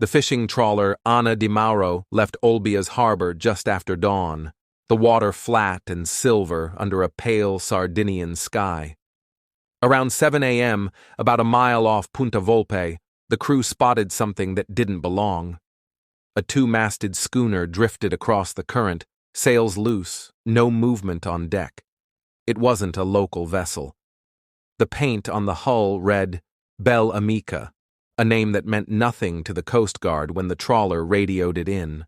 The fishing trawler Ana di Mauro left Olbia's harbor just after dawn, the water flat and silver under a pale Sardinian sky. Around 7 a.m., about a mile off Punta Volpe, the crew spotted something that didn't belong. A two-masted schooner drifted across the current, sails loose, no movement on deck. It wasn't a local vessel. The paint on the hull read Bel Amica, a name that meant nothing to the Coast Guard when the trawler radioed it in.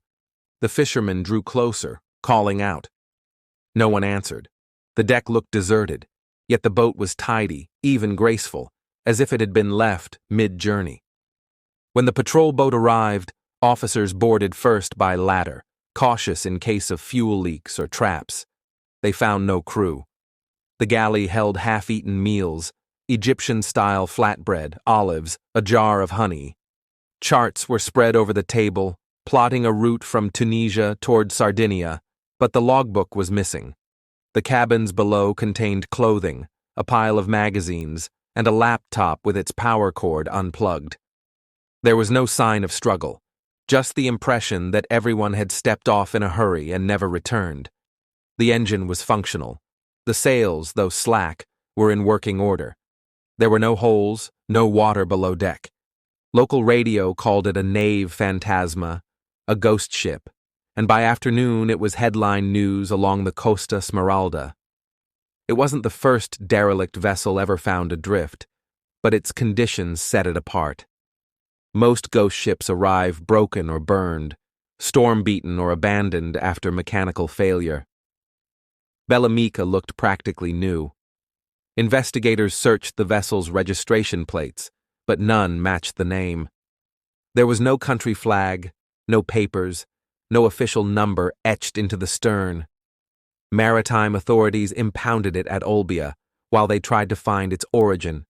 The fishermen drew closer, calling out. No one answered. The deck looked deserted, yet the boat was tidy, even graceful, as if it had been left mid-journey. When the patrol boat arrived, officers boarded first by ladder, cautious in case of fuel leaks or traps. They found no crew. The galley held half-eaten meals, Egyptian-style flatbread, olives, a jar of honey. Charts were spread over the table, plotting a route from Tunisia toward Sardinia, but the logbook was missing. The cabins below contained clothing, a pile of magazines, and a laptop with its power cord unplugged. There was no sign of struggle, just the impression that everyone had stepped off in a hurry and never returned. The engine was functional. The sails, though slack, were in working order. There were no holes, no water below deck. Local radio called it a nave phantasma, a ghost ship, and by afternoon it was headline news along the Costa Smeralda. It wasn't the first derelict vessel ever found adrift, but its conditions set it apart. Most ghost ships arrive broken or burned, storm-beaten or abandoned after mechanical failure. Bel Amica looked practically new. Investigators searched the vessel's registration plates, but none matched the name. There was no country flag, no papers, no official number etched into the stern. Maritime authorities impounded it at Olbia while they tried to find its origin.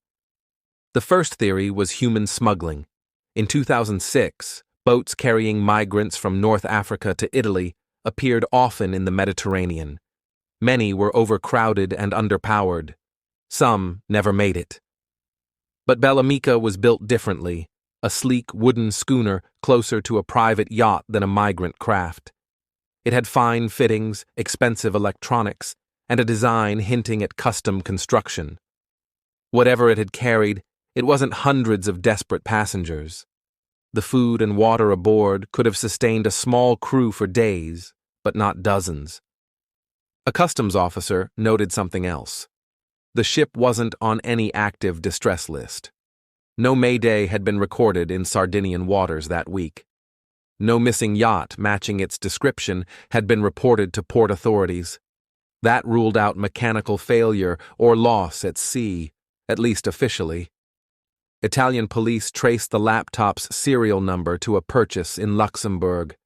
The first theory was human smuggling. In 2006, boats carrying migrants from North Africa to Italy appeared often in the Mediterranean. Many were overcrowded and underpowered. Some never made it. But Bel Amica was built differently, a sleek wooden schooner closer to a private yacht than a migrant craft. It had fine fittings, expensive electronics, and a design hinting at custom construction. Whatever it had carried, it wasn't hundreds of desperate passengers. The food and water aboard could have sustained a small crew for days, but not dozens. A customs officer noted something else. The ship wasn't on any active distress list. No Mayday had been recorded in Sardinian waters that week. No missing yacht matching its description had been reported to port authorities. That ruled out mechanical failure or loss at sea, at least officially. Italian police traced the laptop's serial number to a purchase in Luxembourg.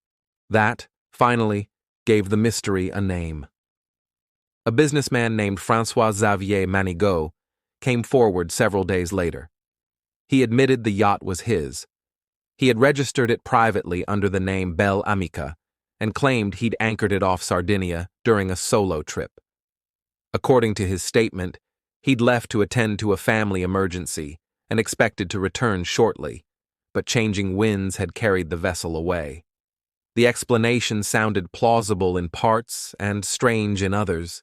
That, finally, gave the mystery a name. A businessman named François-Xavier Manigaud came forward several days later. He admitted the yacht was his. He had registered it privately under the name Bel Amica and claimed he'd anchored it off Sardinia during a solo trip. According to his statement, he'd left to attend to a family emergency and expected to return shortly, but changing winds had carried the vessel away. The explanation sounded plausible in parts and strange in others.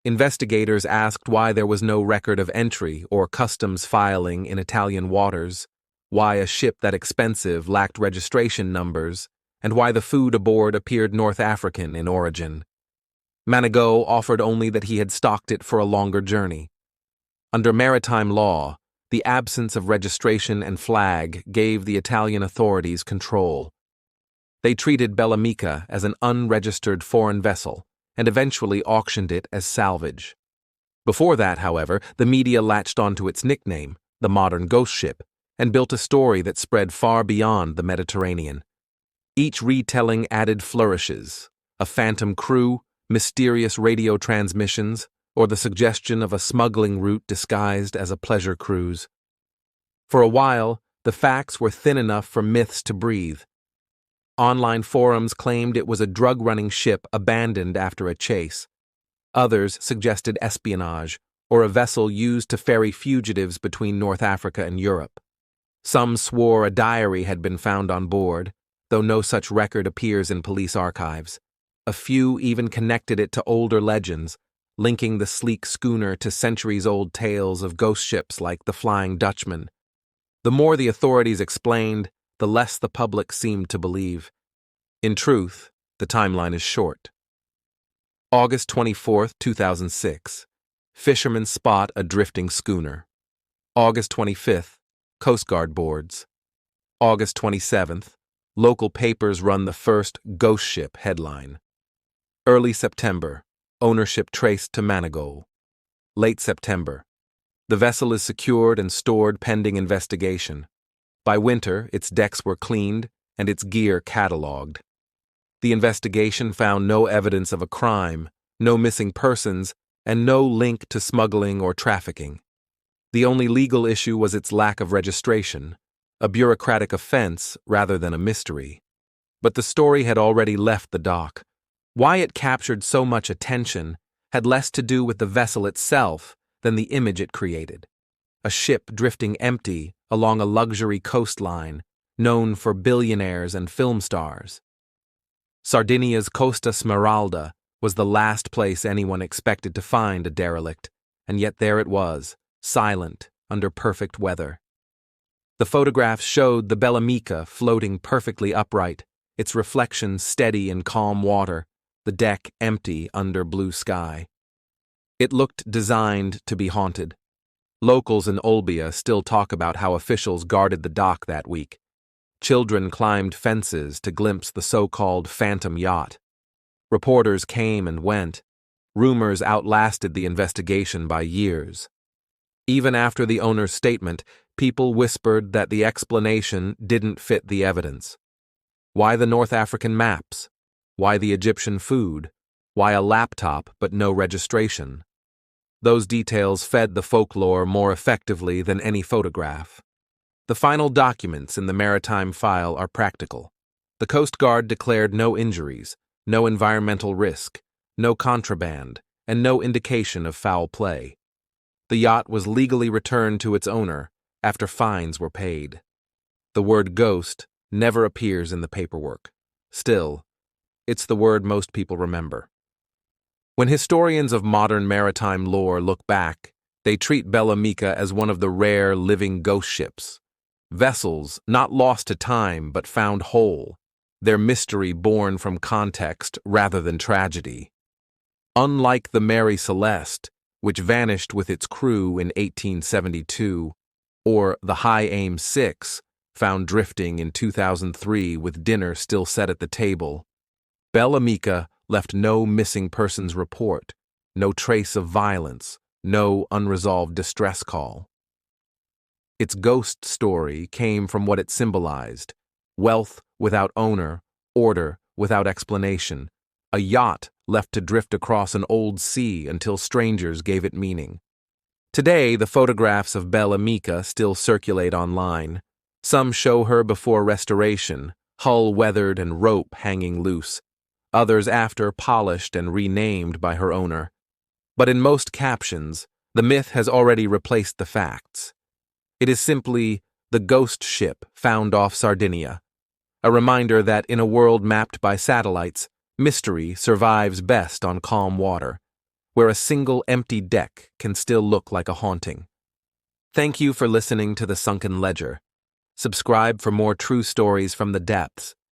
Investigators asked why there was no record of entry or customs filing in Italian waters, why a ship that expensive lacked registration numbers, and why the food aboard appeared North African in origin. Manigaud offered only that he had stocked it for a longer journey. Under maritime law, the absence of registration and flag gave the Italian authorities control. They treated Bel Amica as an unregistered foreign vessel and eventually auctioned it as salvage. Before that, however, the media latched onto its nickname, the modern ghost ship, and built a story that spread far beyond the Mediterranean. Each retelling added flourishes, a phantom crew, mysterious radio transmissions, or the suggestion of a smuggling route disguised as a pleasure cruise. For a while, the facts were thin enough for myths to breathe. Online forums claimed it was a drug-running ship abandoned after a chase. Others suggested espionage, or a vessel used to ferry fugitives between North Africa and Europe. Some swore a diary had been found on board, though no such record appears in police archives. A few even connected it to older legends, linking the sleek schooner to centuries-old tales of ghost ships like the Flying Dutchman. The more the authorities explained, the less the public seemed to believe. In truth, the timeline is short. August 24, 2006. Fishermen spot a drifting schooner. August 25th. Coast Guard boards. August 27th. Local papers run the first ghost ship headline. Early September. Ownership traced to Manigault. Late September. The vessel is secured and stored pending investigation. By winter, its decks were cleaned and its gear catalogued. The investigation found no evidence of a crime, no missing persons, and no link to smuggling or trafficking. The only legal issue was its lack of registration, a bureaucratic offense rather than a mystery. But the story had already left the dock. Why it captured so much attention had less to do with the vessel itself than the image it created. A ship drifting empty along a luxury coastline, known for billionaires and film stars. Sardinia's Costa Smeralda was the last place anyone expected to find a derelict, and yet there it was, silent, under perfect weather. The photographs showed the Bel Amica floating perfectly upright, its reflection steady in calm water, the deck empty under blue sky. It looked designed to be haunted. Locals in Olbia still talk about how officials guarded the dock that week. Children climbed fences to glimpse the so-called phantom yacht. Reporters came and went. Rumors outlasted the investigation by years. Even after the owner's statement, people whispered that the explanation didn't fit the evidence. Why the North African maps? Why the Egyptian food? Why a laptop but no registration? Those details fed the folklore more effectively than any photograph. The final documents in the maritime file are practical. The Coast Guard declared no injuries, no environmental risk, no contraband, and no indication of foul play. The yacht was legally returned to its owner after fines were paid. The word ghost never appears in the paperwork. Still, it's the word most people remember. When historians of modern maritime lore look back, they treat Bel Amica as one of the rare living ghost ships. Vessels not lost to time but found whole, their mystery born from context rather than tragedy. Unlike the Mary Celeste, which vanished with its crew in 1872, or the High Aim 6, found drifting in 2003 with dinner still set at the table, Bel Amica left no missing persons report, no trace of violence, no unresolved distress call. Its ghost story came from what it symbolized: wealth without owner, order without explanation, a yacht left to drift across an old sea until strangers gave it meaning. Today, the photographs of Bel Amica still circulate online. Some show her before restoration, hull weathered and rope hanging loose. Others after, polished and renamed by her owner. But in most captions, the myth has already replaced the facts. It is simply the ghost ship found off Sardinia, a reminder that in a world mapped by satellites, mystery survives best on calm water, where a single empty deck can still look like a haunting. Thank you for listening to the Sunken Ledger. Subscribe for more true stories from the depths.